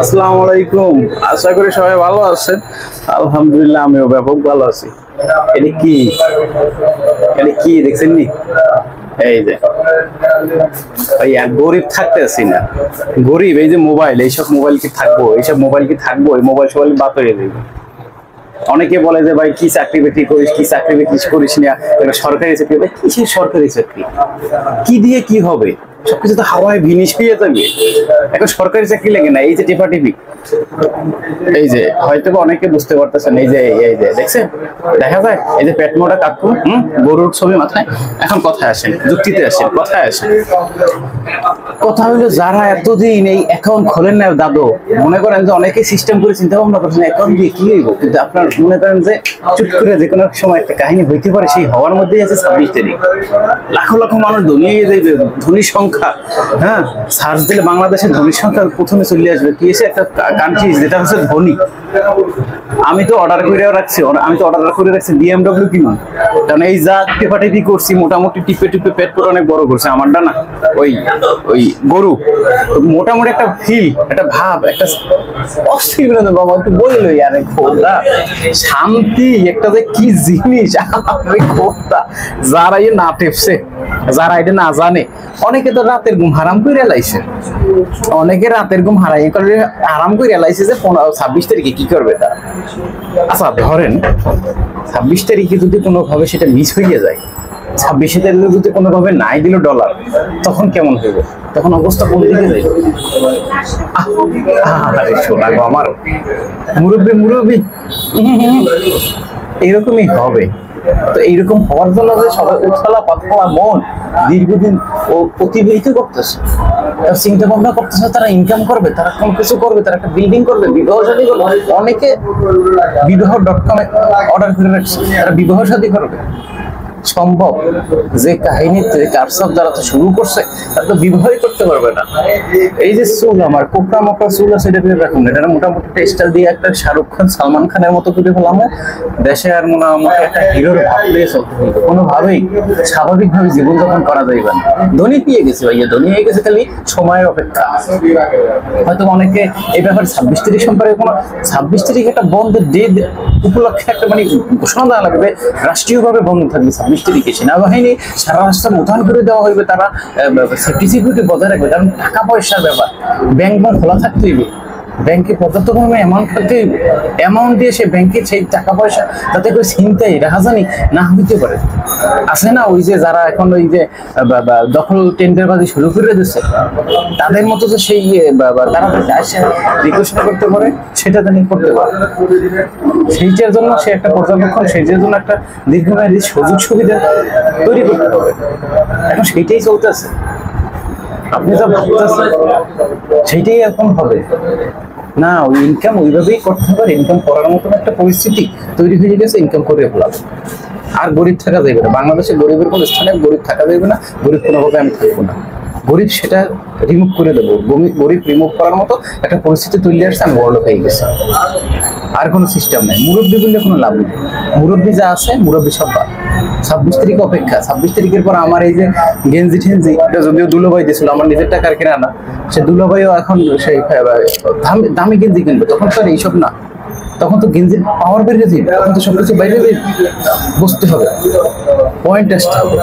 আসসালামু আলাইকুম। আশা করি সবাই ভালো আছেন। আলহামদুলিল্লাহ আমিও ব্যাপক ভালো আছি। এটা কি দেখছেন নি? এই যে ভাইয়া গরিব থাকতে আছি না, গরিব এই যে মোবাইল, এইসব মোবাইল কি থাকবো, এইসব মোবাইল কি থাকবো, এই মোবাইল সবাই বাদ হয়ে যাবে। অনেকে বলে যে ভাই কি চাকরি বাকরি করিস, কি চাকরি বাকরি করিস না, সরকারি চাকরি। ভাই কিসের সরকারি চাকরি, কি দিয়ে কি হবে? সবকিছু তো হাওয়ায় ভিনিশ হয়ে যাবে। এখন সরকারি চাকরি লাগে না, এই যে টিপি এই যে হয়তো অনেকে বুঝতে পারতেছেন, এই যে দেখছেন, দেখা যায় এই যে পেট মোটা কাকু, গরুর ছবি মাথায়। এখন কথায় আসেন, যুক্তিতে আসেন, কথায় আসেন। কথা হলো যারা এতদিন এই অ্যাকাউন্ট খোলেন না দাদু, মনে করেন যে অনেকে সিস্টেম করে চিন্তা ভাবনা করছেন অ্যাকাউন্ট দিয়ে কি হইব, কিন্তু আপনার মনে করেন যে চুট করে যে কোনো সময় একটা কাহিনী হইতে পারে, সেই হওয়ার মধ্যেই আছে 26 তারিখ। লাখো লাখো মানুষ ধনী হয়ে যাবে, ধনীর সংখ্যা, হ্যাঁ সার্চ দিলে বাংলাদেশের ধনীর সংখ্যা প্রথমে চলে আসবে। কি এসে একটা কান্ট্রি যেটা হচ্ছে ধনী। আমি তো অর্ডার করে রাখছি BMW কিনুন, কারণ এই যা টিপাটিপি করছি মোটামুটি টিপে টিপে পেট করে অনেক বড় করছে আমারটা না, ওই গরু মোটামুটি একটা ফিল, একটা ভাব, একটা অস্থির বিনোদন। বাবা একটু বললো আরে খোদা, শান্তি একটা যে কি জিনিস আমি খোদা। যারা এ না টেপছে, যারা এটা না জানে, অনেকে তো রাতের ঘুম হারাম করে লাইছে, অনেকে রাতের ঘুম হারাম করে লাইছে যে 26 তারিখে কি করবে তারা। আচ্ছা ধরেন 26 তারিখে যদি কোনোভাবে সেটা মিস হয়ে যায়, 26 তারিখে যদি কোনোভাবে নাই দিল ডলার, তখন কেমন হইবে? তখন অবস্থা কোন দিকে যাবে? আরে শোনা গো আমার মুরব্বী এরকমই হবে। তো এইরকম হওয়ার জন্য যে সবাই উৎফলা পাতলা মন দীর্ঘদিন ও অতিবাহিত করতেছে, চিন্তা ভাবনা করতেছে, তারা ইনকাম করবে, তারা কোন কিছু করবে, তারা একটা বিল্ডিং করবে, বিবাহ শাদী করবে। অনেকে বিবাহ.com অর্ডার করে রাখছে, তারা বিবাহ শাদী করবে। সম্ভব যে কাহিনীতে কারসাব যারা তো শুরু করছে তারা তো বিবাহই করতে পারবে না। এই যে চুল, আমার কোকড়া মোকড়া চুল আছে, এটা করে রাখুন, এটা মোটামুটি একটা স্টাইল দিয়ে একটা শাহরুখ খান সালমান খানের মতো করে ফেলাম দেশে, আর মোটামুটি একটা হিরোর ভাব দিয়ে চলতে হবে। কোনোভাবেই স্বাভাবিকভাবে জীবনযাপন করা যাইবে না। ধনী পেয়ে গেছে ভাইয়া, ধনী হয়ে গেছে, খালি সময়ের অপেক্ষা। হয়তো অনেকে এই ব্যাপারে 26 তারিখ সম্পর্কে কোনো 26 তারিখ একটা বন্ধের ডে উপলক্ষে একটা মানে ঘোষণা দেওয়া লাগবে, রাষ্ট্রীয়ভাবে বন্ধ থাকবে 26 তারিখে। সেনাবাহিনী সারা রাস্তা মোতায়েন করে দেওয়া হইবে, তারা সেফটি সিকিউরিটি বজায় রাখবে। কারণ টাকা পয়সার ব্যাপার, ব্যাংক খোলা থাকতে হইবে, ব্যাংকে পর্যাপ্ত পরিমাণে অ্যামাউন্ট থাকতে হইবে, অ্যামাউন্ট দিয়ে সে ব্যাংকে সেই টাকা পয়সা যাতে করে ছিনতাই রাহাজানি না হইতে পারে। আছে না ওই যে যারা এখন ওই যে দখল টেন্ডারবাজি শুরু করে দিচ্ছে, তাদের মতো যে সেই তারা আসে রিকোয়েস্ট করতে পারে, সেটা জানি করতে পারে। সেইটার জন্য সে একটা পর্যবেক্ষণ, সেইটার জন্য একটা দীর্ঘমেয়াদী সুযোগ সুবিধা তৈরি করতে হবে। এখন সেইটাই চলতেছে, আপনি যা ভাবতেছেন সেইটাই এখন হবে না। ওই ইনকাম ওইভাবেই করতে হবে, ইনকাম করার মতন একটা পরিস্থিতি তৈরি হয়ে গেছে, ইনকাম করে ফেলাবে। আর গরিব থাকা যাবে না বাংলাদেশে, গরিবের কোন স্থানে গরিব থাকা যাবে না। গরিব কোনোভাবে আমি থাকবো না, গরিব সেটা রিমুভ করে দেবো। গরিব রিমুভ করার মতো একটা পরিস্থিতি তৈরি আসছে, আমি বড়লোক হয়ে গেছি। আর কোনো সিস্টেম নেই, মুরব্বী বললে কোনো লাভ নেই। মুরব্বী যা আছে, মুরব্বী সব বাদ। 26 তারিখ অপেক্ষা, 26 তারিখের পর আমার এই যে গেঞ্জি ঠেঞ্জি, এটা যদিও দুলোভাই দিয়েছিল, আমার নিজের টাকার কেনা না, সে দুলোভাইও এখন সেই দামি গেঞ্জি কিনবে। তখন তো আর এইসব না, তখন তো গেঞ্জির পাওয়ার বেড়ে যাবে, তখন তো সবকিছু বাইরে বুঝতে হবে, পয়েন্ট আসতে হবে।